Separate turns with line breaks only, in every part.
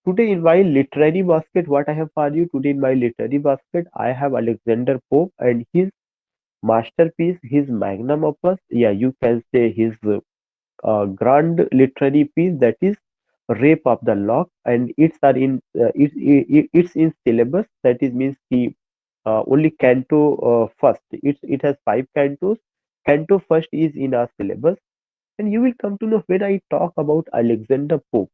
Today in my literary basket, what I have for you today in my literary basket, I have Alexander Pope and his masterpiece, his magnum opus. Yeah, you can say his grand literary piece, that is Rape of the Lock, and it's in syllabus. That is means the only canto first. It has five cantos. Canto first is in our syllabus, and you will come to know when I talk about Alexander Pope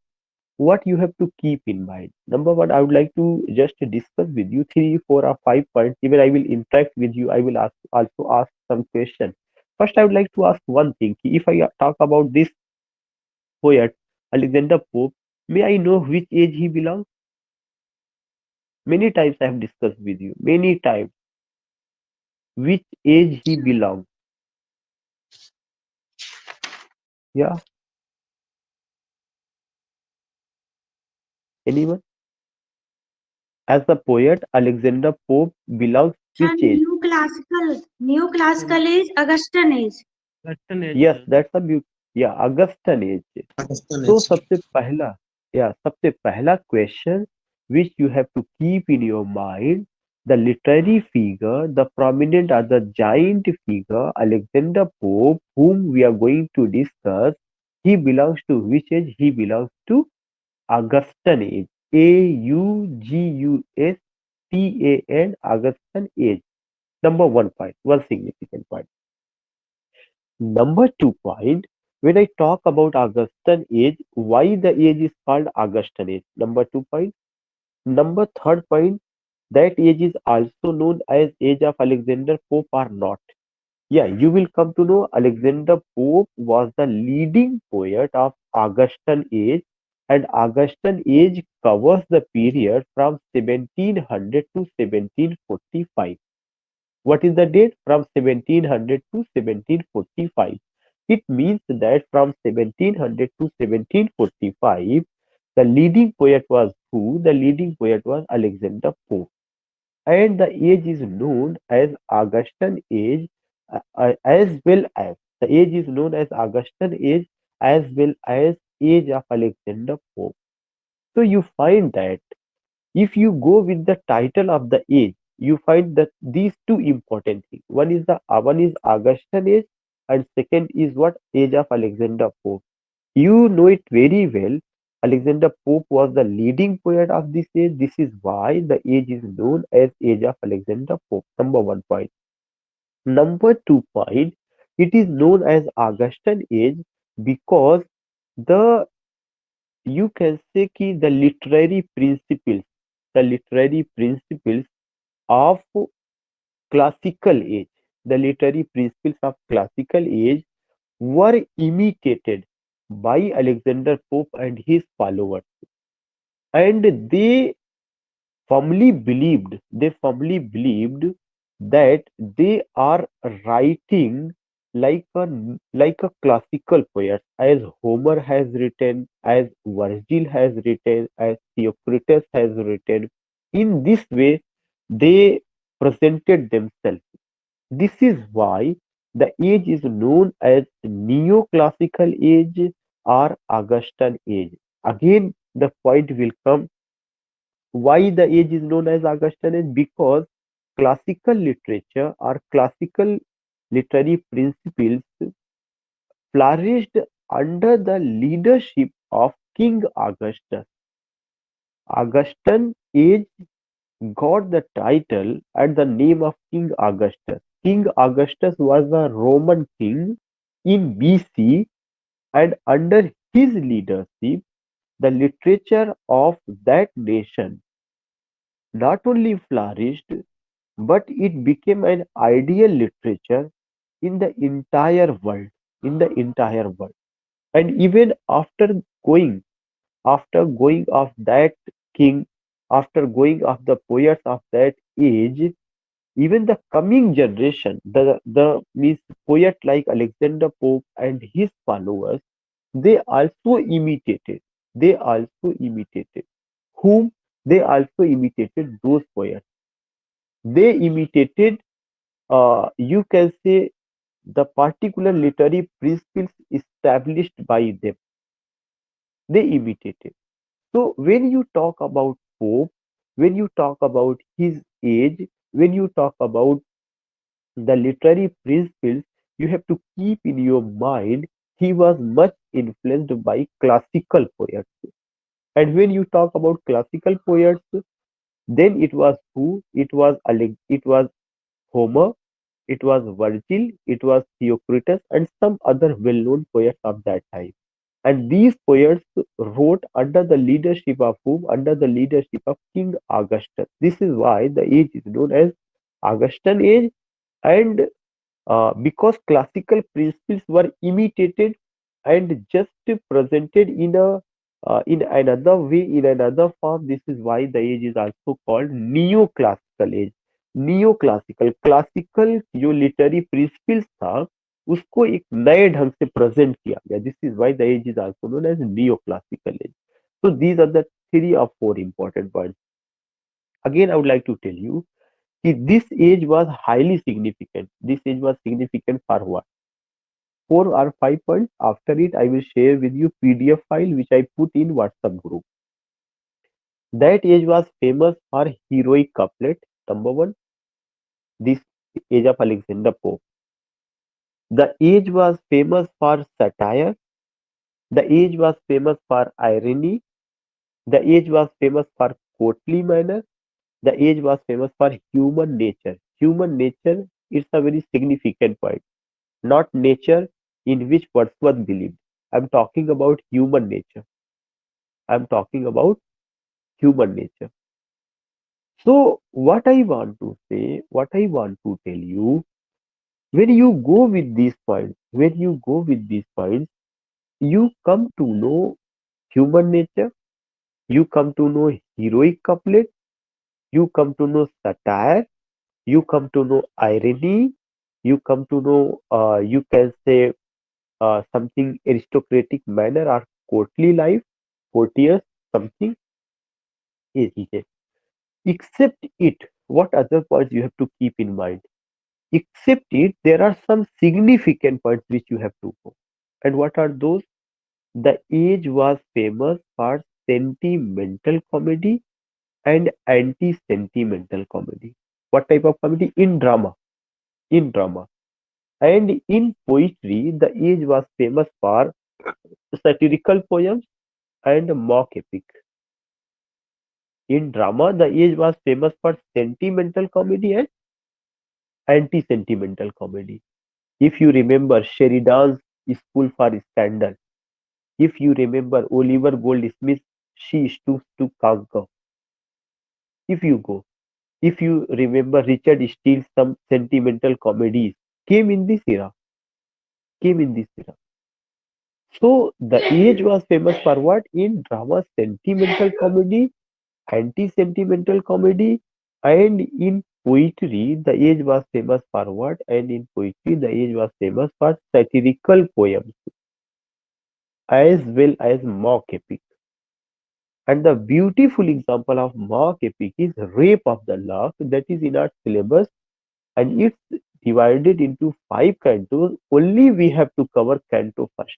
what you have to keep in mind. Number one, I would like to just discuss with you three, four, or 5 points. Even I will interact with you. I will also ask some questions. First, I would like to ask one thing. If I talk about this poet, Alexander Pope, may I know which age he belongs? Many times I have discussed with you. Many times, which age he belongs? Yeah, anyone? As a poet, Alexander Pope belongs
Sir,
which age?
new classical is Augustan age.
Western age,
Yes,
sir.
that's a beauty. Yeah, Augustan age. तो
Augustinus.
सबसे पहला question which you have to keep in your mind, the literary figure, the prominent or the giant figure, Alexander Pope, whom we are going to discuss, he belongs to which age? He belongs to Augustan age. Augustan, Augustan age. Number 1 point, one significant point. Number 2 point, when I talk about Augustan age, why the age is called Augustan age? Number 2 point. Number third point, that age is also known as age of Alexander Pope or not. Yeah, you will come to know Alexander Pope was the leading poet of Augustan age, and Augustan age covers the period from 1700 to 1745. What is the date? From 1700 to 1745. It means that from 1700 to 1745, the leading poet was who? The leading poet was Alexander Pope. And the age is known as Augustan age, as well as the age is known as Augustan age, as well as age of Alexander Pope. So you find that if you go with the title of the age, you find that these two important things. One is Augustan age, and second is what? Age of Alexander Pope. You know it very well. Alexander Pope was the leading poet of this age. This is why the age is known as Age of Alexander Pope. Number 1 point. Number 2 point. It is known as Augustan age because the you can say ki the literary principles of classical age, the literary principles of classical age were imitated by Alexander Pope and his followers, and they firmly believed that they are writing like a classical poet, as Homer has written, as Virgil has written, as Theocritus has written. In this way, they presented themselves. This is why the age is known as neoclassical age or Augustan age. Again, the point will come why the age is known as Augustan age, because classical literature or classical literary principles flourished under the leadership of King Augustus. Augustan age got the title and the name of King Augustus. King Augustus was a Roman king in BC, and under his leadership, the literature of that nation not only flourished, but it became an ideal literature in the entire world. In the entire world. And even going, after going of that king, after going of the poets of that age, even the coming generation, the means poet like Alexander Pope and his followers, they also imitated. They also imitated. Whom? They also imitated those poets. They imitated, you can say, the particular literary principles established by them. They imitated. So when you talk about Pope, when you talk about his age, when you talk about the literary principles, you have to keep in your mind he was much influenced by classical poets. And when you talk about classical poets, then it was who? It was Homer, it was Virgil, it was Theocritus, and some other well-known poets of that time. And these poets wrote under the leadership of whom? Under the leadership of King Augustus. This is why the age is known as Augustan age, and because classical principles were imitated and just presented in another way, in another form. This is why the age is also called neoclassical age. neoclassical classical जो literary principles था उसको एक नए ढंग से present किया गया. This is why the age is also known as neoclassical age. So these are the three or four important points. Again, I would like to tell you this age was highly significant. This age was significant for what? 4 or 5 points. After it, I will share with you PDF file which I put in WhatsApp group. That age was famous for heroic couplet. Number one, this age of Alexander Pope. The age was famous for satire. The age was famous for irony. The age was famous for courtly manner. The age was famous for human nature. Human nature is a very significant point. Not nature in which Wordsworth believed. I'm talking about human nature. I'm talking about human nature. So, what I want to say, what I want to tell you, when you go with these points, when you go with these points, you come to know human nature, you come to know heroic couplet, you come to know satire, you come to know irony, you come to know, you can say, something aristocratic manner or courtly life, courteous, something is needed. Except it, what other points you have to keep in mind? Except it, there are some significant points which you have to go. And what are those? The age was famous for sentimental comedy and anti-sentimental comedy. What type of comedy? In drama. In drama. And in poetry, the age was famous for satirical poems and mock epic. In drama, the age was famous for sentimental comedy and anti-sentimental comedy. If you remember Sheridan's School for Scandal, if you remember Oliver Goldsmith's She Stoops to Conquer, if you go, if you remember Richard Steele's some sentimental comedies came in this era, came in this era. So the age was famous for what? In drama, sentimental comedy, anti-sentimental comedy, and in poetry, the age was famous for what? And in poetry, the age was famous for satirical poems as well as mock epic. And the beautiful example of mock epic is Rape of the Lock, that is in our syllabus, and it's divided into 5 cantos. Only we have to cover canto first.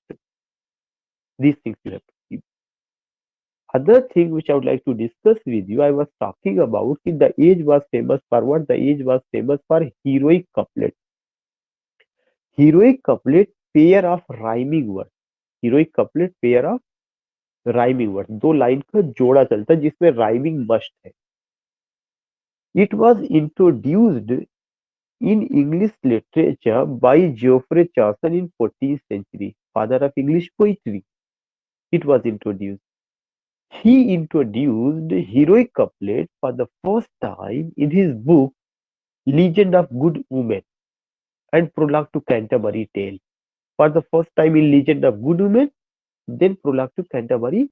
These things you have to keep. Other thing which I would like to discuss with you, I was talking about the age was famous for what? The age was famous for heroic couplet. Heroic couplet, pair of rhyming words. Heroic couplet, pair of rhyming word, दो line का जोड़ा चलता है जिसमें rhyming must है. It was introduced in English literature by Geoffrey Chaucer in 14th century, father of English poetry. It was introduced. He introduced heroic couplet for the first time in his book Legend of Good Women and Prologue to Canterbury Tale. For the first time in Legend of Good Women, then Prologue to Canterbury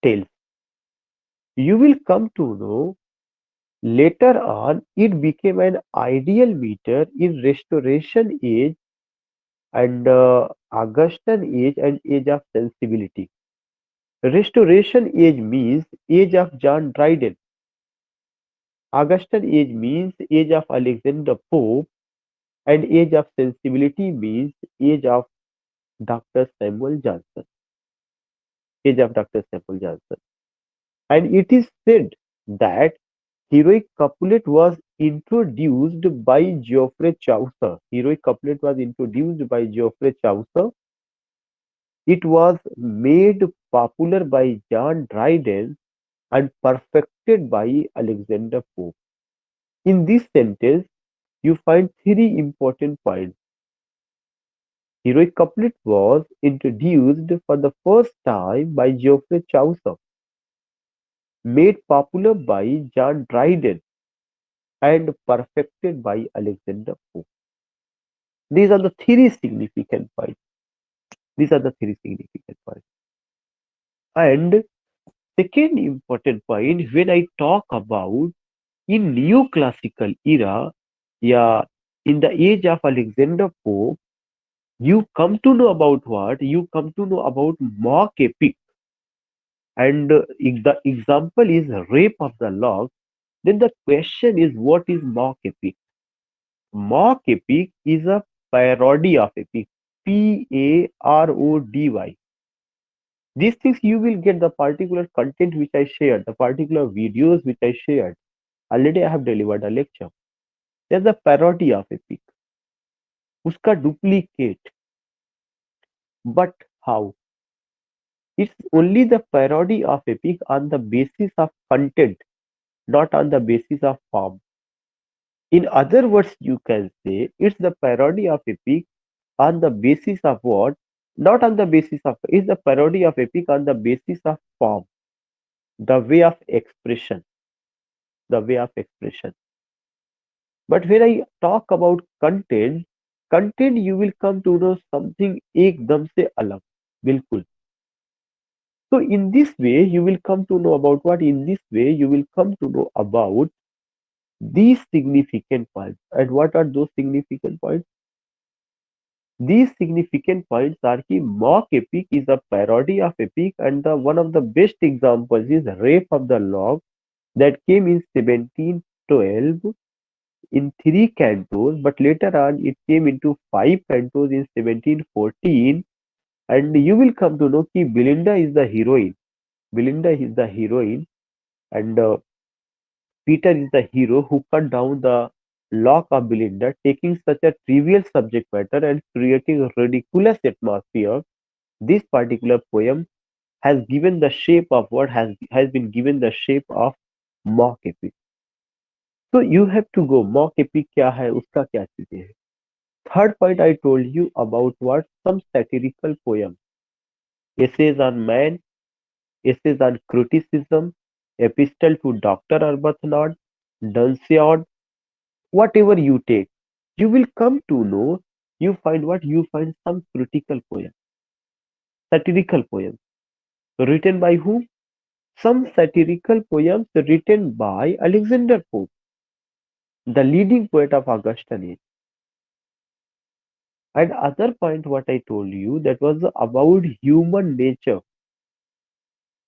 Tales. You will come to know later on it became an ideal meter in Restoration age and Augustan age and age of sensibility. Restoration age means age of John Dryden. Augustan age means age of Alexander Pope, and age of sensibility means age of Dr. Samuel Johnson. Age of Dr. Samuel Johnson. And it is said that heroic couplet was introduced by Geoffrey Chaucer. Heroic couplet was introduced by Geoffrey Chaucer. It was made popular by John Dryden and perfected by Alexander Pope. In this sentence, you find three important points. Heroic couplet was introduced for the first time by Geoffrey Chaucer, made popular by John Dryden, and perfected by Alexander Pope. These are the three significant points. These are the three significant points. And second important point, when I talk about in neoclassical era, yeah, in the age of Alexander Pope, you come to know about what? You come to know about mock epic. And the example is rape of the lock. Then the question is, what is mock epic? Mock epic is a parody of epic. Parody. These things you will get the particular content which I shared, the particular videos which I shared. Already I have delivered a lecture. There's a parody of epic. Uska duplicate. But how? It's only the parody of epic on the basis of content, not on the basis of form. In other words, you can say it's the parody of epic on the basis of what? Not on the basis of, it's the parody of epic on the basis of form, the way of expression, the way of expression. But when I talk about content, content you will come to know something ekdam se alag, bilkul. So in this way, you will come to know about what? In this way, you will come to know about these significant points. And what are those significant points? These significant points are कि mock epic is a parody of epic, and the one of the best examples is Rape of the Lock that came in 1712 in three cantos, but later on it came into five cantos in 1714. And you will come to know कि Belinda is the heroine. Belinda is the heroine, and Peter is the hero who cut down the lock of Belinda, taking such a trivial subject matter and creating a ridiculous atmosphere. This particular poem has given the shape of what has been given the shape of mock epic. So you have to go mock epic क्या है उसका क्या चीजें हैं. Third point I told you about what some satirical poem, essays on man, essays on criticism, epistle to Dr. Arbuthnot, Dunciad, whatever you take, you will come to know you find what you find some critical poem, satirical poem written by whom? Some satirical poems written by Alexander Pope, the leading poet of Augustan age. And other point what I told you that was about human nature.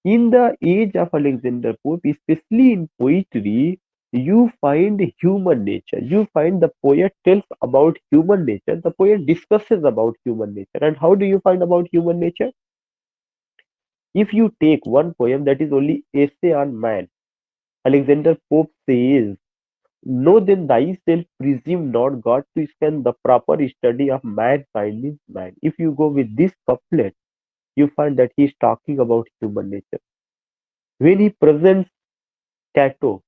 In the age of Alexander Pope, especially in poetry, you find human nature. You find the poet tells about human nature. The poet discusses about human nature. And how do you find about human nature? If you take one poem that is only essay on man, Alexander Pope says, know then thyself, presume not God to spend the proper study of mankind is man. If you go with this couplet, you find that he is talking about human nature. When he presents Cato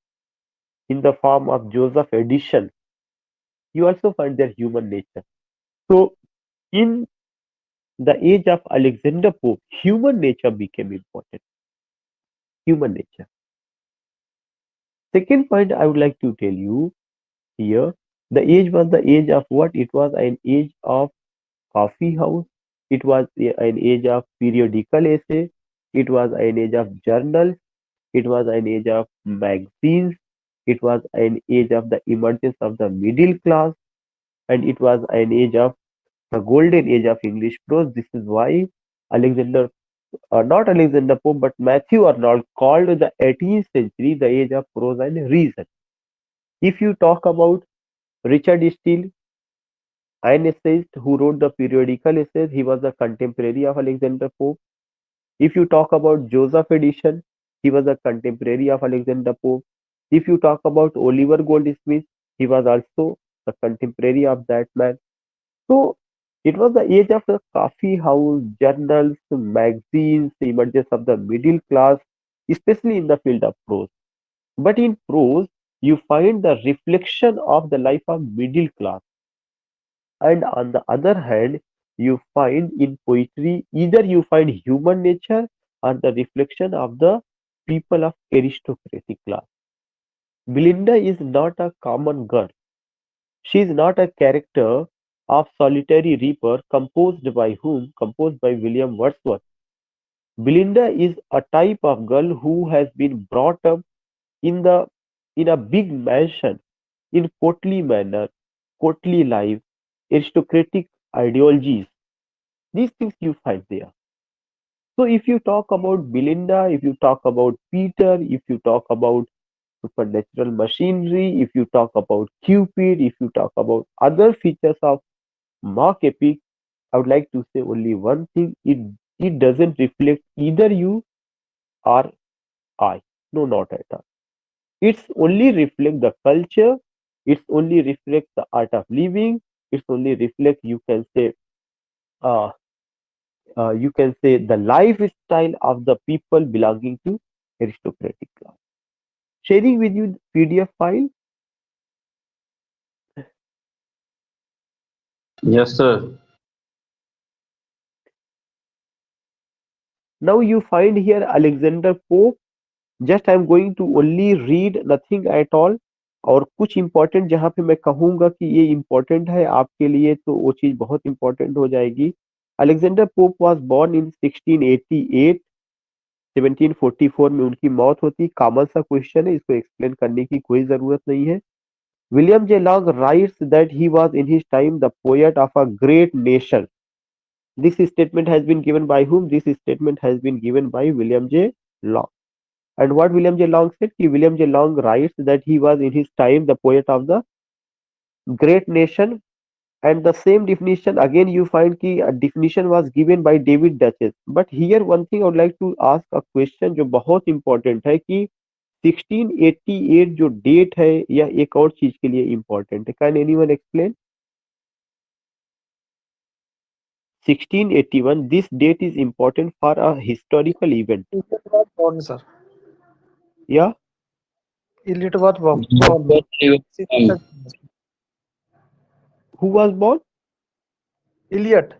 in the form of Joseph Edition, you also find their human nature. So, in the age of Alexander Pope, human nature became important. Human nature. Second point I would like to tell you here, the age was the age of what? It was an age of coffee house. It was an age of periodical essay. It was an age of journals. It was an age of magazines. It was an age of the emergence of the middle class, and it was an age of the golden age of English prose. This is why Alexander, not Alexander Pope, but Matthew Arnold called the 18th century the age of prose and reason. If you talk about Richard Steele, an essayist who wrote the periodical essays, he was a contemporary of Alexander Pope. If you talk about Joseph Edition, He was a contemporary of Alexander Pope. If you talk about Oliver Goldsmith, he was also a contemporary of that man. So it was the age of the coffee house, journals, magazines, the emergence of the middle class, especially in the field of prose. But in prose, you find the reflection of the life of middle class. And on the other hand, you find in poetry either you find human nature or the reflection of the people of aristocratic class. Belinda is not a common girl. She is not a character of Solitary Reaper composed by whom? Composed by William Wordsworth. Belinda is a type of girl who has been brought up in the in a big mansion, in courtly manner, courtly life, aristocratic ideologies. These things you find there. So if you talk about Belinda, if you talk about Peter, if you talk about supernatural machinery, if you talk about Cupid, if you talk about other features of Mark Epic, I would like to say only one thing. It doesn't reflect either you or I. No, not at all. It's only reflect the culture. It's only reflect the art of living. It's only reflect uh, you can say the lifestyle of the people belonging to aristocratic class. Sharing with you the PDF file.
Yes, sir.
Now you find here Alexander Pope. Just I am going to only read nothing at all और कुछ important जहां पे मैं कहूंगा कि ये important है आपके लिए तो वो चीज बहुत इंपॉर्टेंट हो जाएगी Alexander Pope was born in 1688 1744 में उनकी मौत होती कॉमन सा क्वेश्चन है इसको एक्सप्लेन करने की कोई जरूरत नहीं है William J Long writes that he was in his time the poet of a great nation this statement has been given by whom this statement has been given by William J Long. And what William J. Long said, कि William J. Long writes that he was in his time the poet of the great nation. And the same definition again you find कि a definition was given by David Duchess. But here one thing I would like to ask a question जो बहुत important है कि 1688 जो date है या एक और चीज के लिए important है. Can anyone explain? 1681 this date is important for a historical event.
Elliot was born, sir.
Yeah,
Elliot was born.
But you-
who was born?
Elliot,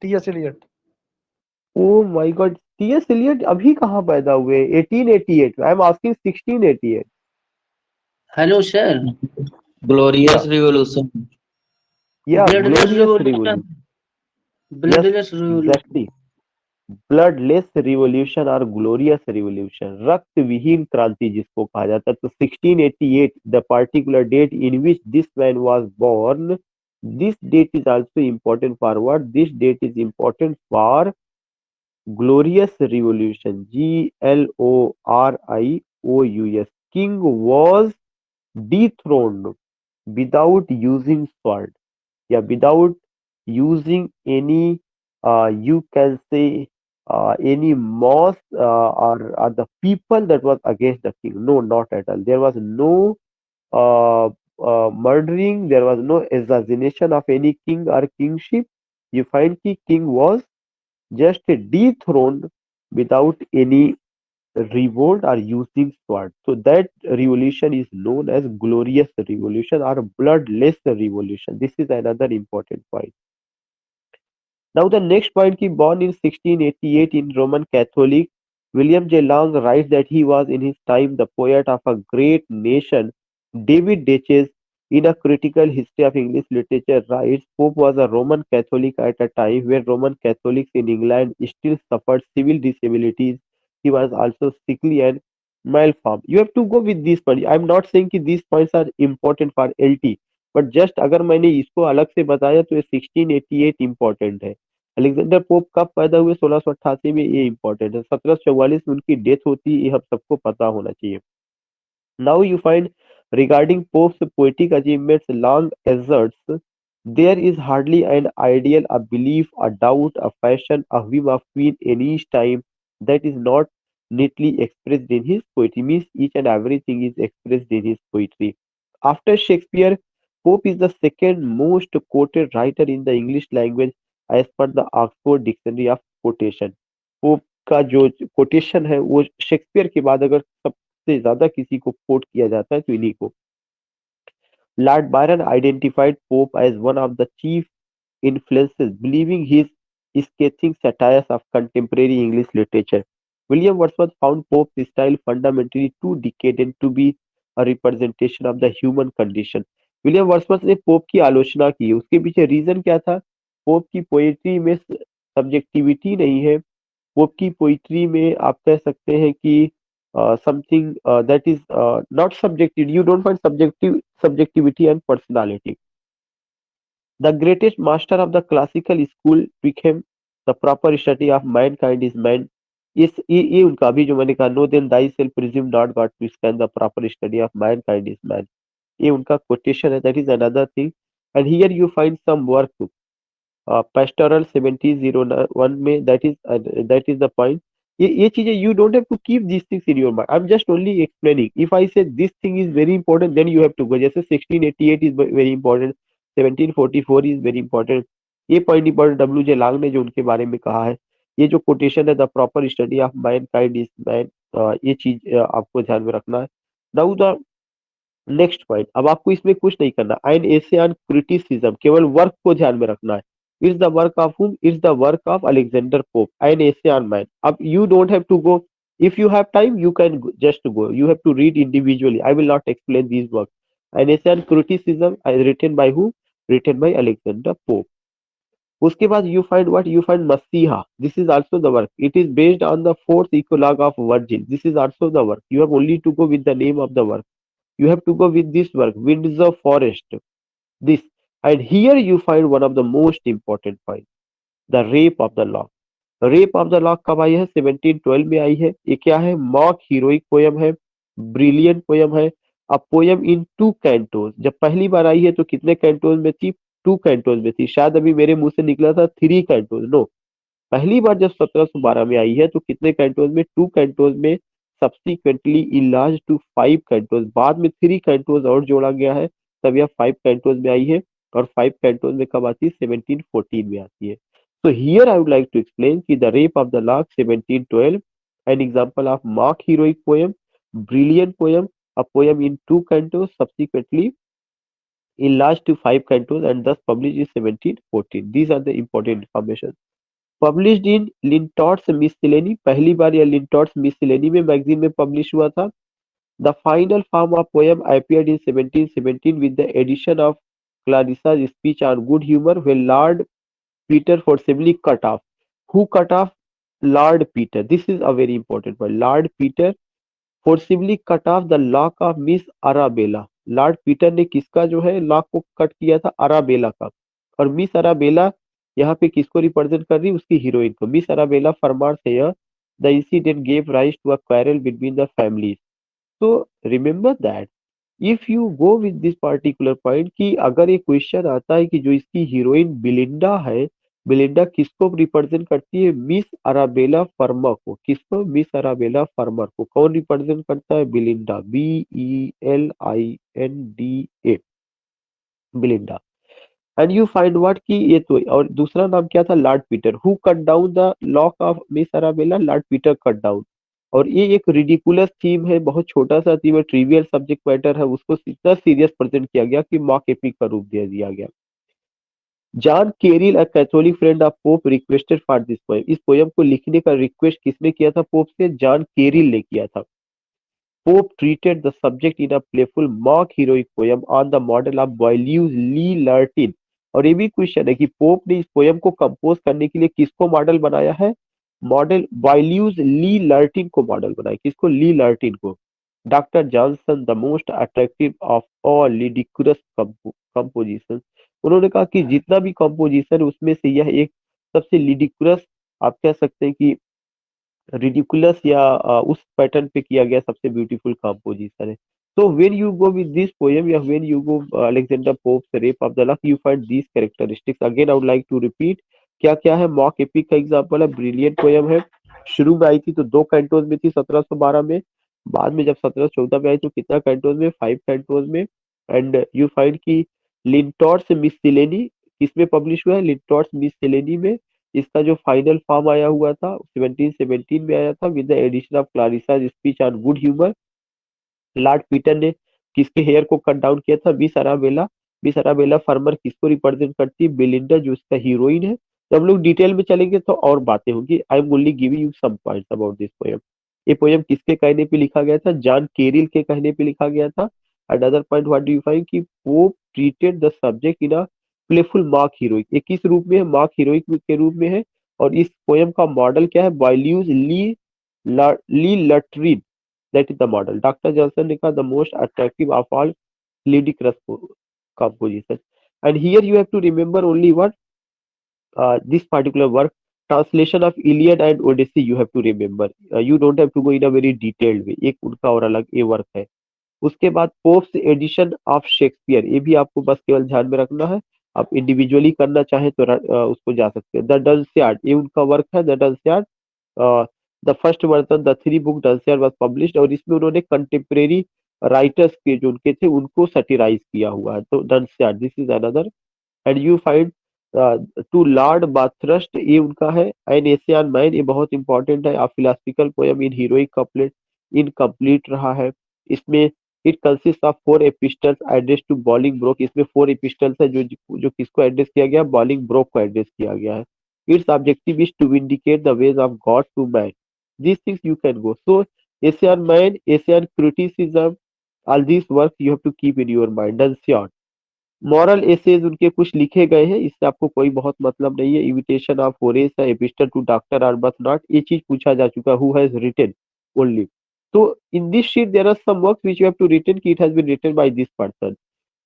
T.S. Eliot.
Oh my God, TS Eliot अभी कहाँ पैदा हुए 1888 I am asking 1688
Hello, sir.
Glorious
yeah
Revolution.
yeah
Bloodless
glorious
revolution.
revolution yes
Bloodless revolution.
exactly bloodless revolution और glorious revolution रक्त विहीन क्रांति जिसको कहा जाता है तो 1688 the particular date in which this man was born this date is also important for what this date is important for glorious revolution glorious king was dethroned without using sword yeah without using any you can say any moss or the people that was against the king no not at all there was no uh, murdering there was no assassination of any king or kingship you find the king was just dethroned without any revolt or using sword. So that revolution is known as glorious revolution or bloodless revolution. This is another important point. Now the next point he born in 1688 in Roman Catholic. William J. Long writes that he was in his time the poet of a great nation. David Duchess in a critical history of English literature writes Pope was a Roman Catholic at a time where Roman Catholics in England still suffered civil disabilities. He was also sickly and malformed. You have to go with these points. I am not saying कि these points are important for LT. But just अगर मैंने इसको अलग से बताया तो ये 1688 important है अलेक्जेंडर पोप कब पैदा हुए 1688 में ये इंपॉर्टेंट है 1744 में उनकी डेथ होती है ये हम सबको पता होना चाहिए now you find regarding Pope's poetic achievements long asserts there is hardly an ideal a belief a doubt a fashion a whim a queen any time that is not neatly expressed in his poetry. Means each and everything is expressed in his poetry. After Shakespeare, Pope is the second most quoted writer in the English language as per the Oxford Dictionary of Quotation. Pope का जो quotation है वो Shakespeare के बाद अगर सबसे ज्यादा किसी को कोट किया जाता है तो इन्हीं को। Lord Byron identified Pope as one of the chief influences, believing his scathing satires of contemporary English literature. William Wordsworth found Pope's style fundamentally too decadent to be a representation of the human condition. William Wordsworth ने pope की आलोचना की। उसके पीछे reason क्या था? Pope की poetry में सब्जेक्टिविटी नहीं है। पोप की पोइट्री में आप कह सकते हैं कि something that is not subjective, you don't find subjectivity and personality. The greatest master of the classical school became the proper study of mankind is man. ये उनका अभी जो मैंने कहा, know then thyself presume not God to scan the proper study of mankind is man, ये उनका quotation है। That is another thing. And here you find some work pastoral 7001 में, that is the point। ये चीजें you don't have to keep these things in your mind, I'm just only explaining। if I say this thing is very important then you have to go। जैसे 1688 is very important, 1744 is very important। ये point important, W J लांग ने जो उनके बारे में कहा है, ये जो कोटेशन है the proper study of Mankind is man, ये चीज आपको ध्यान में रखना है। नाउ द नेक्स्ट पॉइंट, अब आपको इसमें कुछ नहीं करना। एन एसे ऑन क्रिटिसिज्म, केवल वर्क को ध्यान में रखना है। It's the work of whom? It's the work of Alexander Pope, an essay on man. अब you don't have to go, if you have time you can just go, you have to read individually, I will not explain these works। an essay on criticism written by who? Written by Alexander Pope। उसके बाद you find what? You find Masiha, this is also the work, it is based on the fourth eclogue of Virgil, this is also the work, you have only to go with the name of the work, you have to go with this work, Winds of Forest, this। And here you find one of the most important points, the Rape of the Lock। Rape of the lock कब आई है? 1712 में आई है। ये क्या है? Mock heroic poem है, brilliant poem है। A poem in 2 cantos. जब पहली बार आई है तो कितने कैंटोज में थी? 2 कैंटोज में थी। शायद अभी मेरे मुंह से निकला था 3 कैंटोज, नो, पहली बार जब 1712 में आई है तो कितने कैंटोज में? 2 कैंटोज में। सब्सिक्वेंटली इलाज टू 5 कैंटोज, बाद में 3 कैंटोज और जोड़ा गया है, तब यह 5 कैंटोज में आई है। और 5 कैंटोज में कब आती है? 1714 में आती है। So here I would like to explain कि the Rape of the Lock 1712, an example of mock heroic poem, brilliant poem, a poem in 2 cantos, subsequently enlarged to 5 cantos and thus published in 1714। These are the important information। Published in Lintott's Miscellany, पहली बार यह Lintott's Miscellany में magazine में publish हुआ था। The final form of poem appeared in 1717 with the addition of Clarissa's speech on good humor, where Lord Peter forcibly cut off। Who cut off? Lord Peter। This is a very important point। Lord Peter forcibly cut off the lock of Miss Arabella। Lord Petre ने किसका जो है lock को cut किया था? अराबेला का। और miss अराबेला यहाँ पे किसको रिप्रेजेंट कर रही? उसकी हीरोइन को। मिस अराबेला फरमार से the incident gave rise to a quarrel between the families. तो remember that if you go with this particular point कि अगर ये क्वेश्चन आता है कि जो इसकी हीरोइन बिलिंडा है, बिलिंडा किसको रिप्रेजेंट करती है? मिस अराबेला फर्मर को। किसको? मिस अराबेला फर्मर को। कौन रिप्रेजेंट करता है? Belinda, BELINDA, Belinda. And you find what कि ये तो, और दूसरा नाम क्या था? Lord Peter. Who cut down the lock of miss Arabella? Lord Peter cut down. और ये एक रिडिकुलस थीम है, बहुत छोटा सा थीम है, ट्रिवियल सब्जेक्ट मैटर है, उसको इतना सीरियस प्रेजेंट किया गया कि मॉक एपिक का रूप दे दिया गया। John Caryll, a Catholic friend of Pope, requested for this poem. इस पोएम को लिखने का रिक्वेस्ट किसने किया था पोप से? जॉन केरिल ने किया था। Pope treated the subject in a playful mock heroic poem on the model of Boileau's Le Lutrin. और ये भी क्वेश्चन है कि पोप ने इस पोएम को कंपोज करने के लिए किसको मॉडल बनाया है? मॉडल बॉयल्यूज ली लर्टिन को मॉडल बनाया। किसको? ली लर्टिन को। Doctor Johnson, the most attractive of all ridiculous composition. उन्होंने कहा कि जितना भी कंपोजिशन है उसमें से यह एक सबसे लिडिकुलस, आप कह सकते हैं कि रिडिकुलस या उस पैटर्न पे किया गया सबसे ब्यूटीफुल कंपोजिशन है। So when you go with this poem, या when you go Alexander Pope's Rape of the Lock, you find these characteristics। Again I would like to repeat, क्या क्या है? मॉक एपिक का एग्जांपल है, brilliant poem है, शुरू में आई थी तो 2 कैंटोज में थी 1712 में, बाद में जब 1714 में आई तो कितना कैंटोज में, 5 कैंटोज में। एंड यू फाइंड कि लिंटॉर्स मिससेलेनी किसमें पब्लिश हुआ है, लिंटॉर्स मिससेलेनी में। इसका जो फाइनल फॉर्म आया हुआ था 1717 में आया था with the edition of Clarissa speech on good humour. Lord Petre ने किसके हेयर को कट डाउन किया था, Miss Arabella. Miss Arabella Fermor किसको रिप्रेजेंट करती है, बेलिंडा जो इसका हीरोइन है। तो हम लोग डिटेल में चलेंगे तो और बातें होंगी। I am only giving you some points about this poem. ये पोएम किसके कहने पे लिखा गया था, जॉन केरिल के कहने पे लिखा गया था। Another point what do you find कि Pope treated the subject in a playful mock heroic. ये किस रूप में है, मार्क हीरोइक के रूप में है। और इस पोएम का मॉडल क्या है, बाइल्यूज ली लटरिन, that is the model. Dr. Johnson ने कहा the most attractive of all ludicrous composition. And here you have to remember only what this particular work, translation of Iliad and Odyssey you have to remember. You don't have to go in a very detailed way. एक उनका और अलग ये work है। उसके बाद pops addition of Shakespeare, ये भी आपको बस केवल ध्यान में रखना है। आप इंडिविजुअली करना चाहे तो उसको जा सकते हैं। द डंसियार्ड, ये उनका वर्क है the Dunciad. The first version the 3 book Dunciad was published, और इसमें उन्होंने कंटेम्प्रेरी राइटर्स के जो उनके थे उनको सटिराइज किया हुआ है। तो Dunciad this is another. And you find to Lord Bathurst, ये उनका है। एन एसे ऑन मैन, ये बहुत इंपॉर्टेंट है। Philosophical poem in heroic couplet incomplete रहा है। इसमें it consist of 4 epistles address to Bolingbroke, इसमें 4 एपिस्टल्स है जो जो किसको एड्रेस किया गया, बॉलिंग ब्रोक को एड्रेस किया गया है। Its objective is to vindicate the ways of God to man, these things you can go. So essay on mind, essay on criticism, all these works you have to keep in your mind. Dunciad moral essays उनके कुछ लिखे गए हैं, इससे आपको कोई बहुत मतलब नहीं है। इविटेशन ऑफ होरेस है, एपिस्टल टू डॉक्टर आर्बथनॉट, ये चीज पूछा जा चुका, हु हैज रिटन ओनली। तो in this sheet there are some works which you have to written कि it has been written by this person.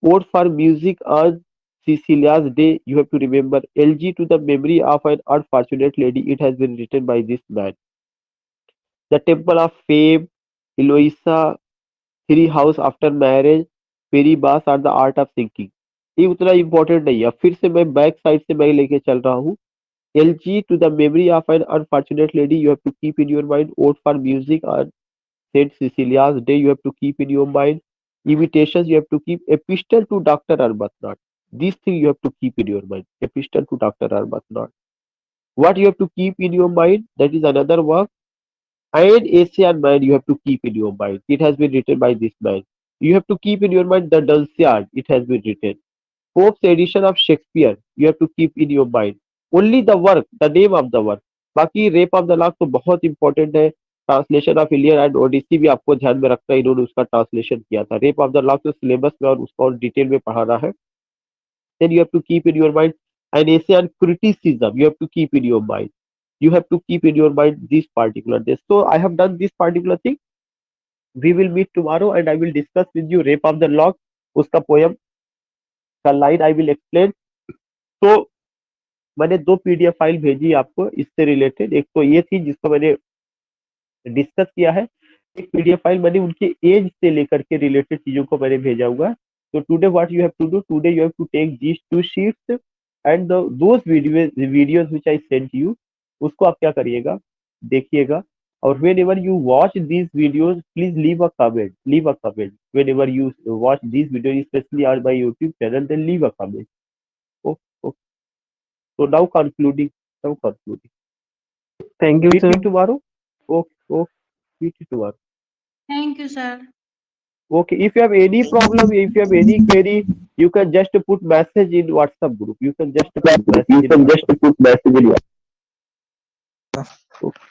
Ode for music on Cecilia's day, you have to remember. LG to the memory of an unfortunate lady, it has been written by this man. The Temple of Fame, Eloisa, Three House After Marriage, Fairy Bass और The Art of Thinking, ये उतना important नहीं है। फिर से मैं back side से मैं लेके चल रहा हूँ। LG to the memory of an unfortunate lady, you have to keep in your mind. Ode for music on Saint Cecilia's day, you have to keep in your mind. Invitations, you have to keep. Epistle to Dr. Arbuthnot, these things you have to keep in your mind. Epistle to Dr. Arbuthnot. What you have to keep in your mind, that is another work. And Asian man you have to keep in your mind. It has been written by this man. You have to keep in your mind the Dunciad. It has been written. Pope's edition of Shakespeare. You have to keep in your mind. Only the work, the name of the work. बाकी rape of the lock तो बहुत important है। Translation of Iliad and Odyssey भी आपको ध्यान में रखना है, इन्होंने उसका ट्रांसलेशन किया था। रेप ऑफ द लॉक तो सिलेबस में और उसका और डिटेल में पढ़ाना है। Then you have to keep in your mind an essay on criticism. You have to keep in your mind. You have to keep in your mind this particular this. So I have done this particular thing. We will meet tomorrow and I will discuss with you Rape of the Lock. उसका poem का line I will explain. तो मैंने 2 PDF file भेजी आपको इससे related. एक तो ये थी जिसको मैंने डिस्कस किया है, एक PDF फाइल मैंने उनके एज से लेकर के रिलेटेड चीजों को मैंने भेजा हुआ है। So today what you have to do, today you have to take these 2 sheets and those videos which I sent you, उसको आप क्या करिएगा, देखिएगा। और whenever you watch these videos, please leave a comment, leave a comment. Whenever you watch these videos, especially on my YouTube channel, then leave a comment. Okay, okay. So now concluding.
Thank you,
Meet
sir.
me tomorrow. Okay, okay. Meet you tomorrow.
Thank you, sir.
Okay, if you have any problem, if you have any query, you can just put message in WhatsApp group. You can just put message in WhatsApp.
Okay.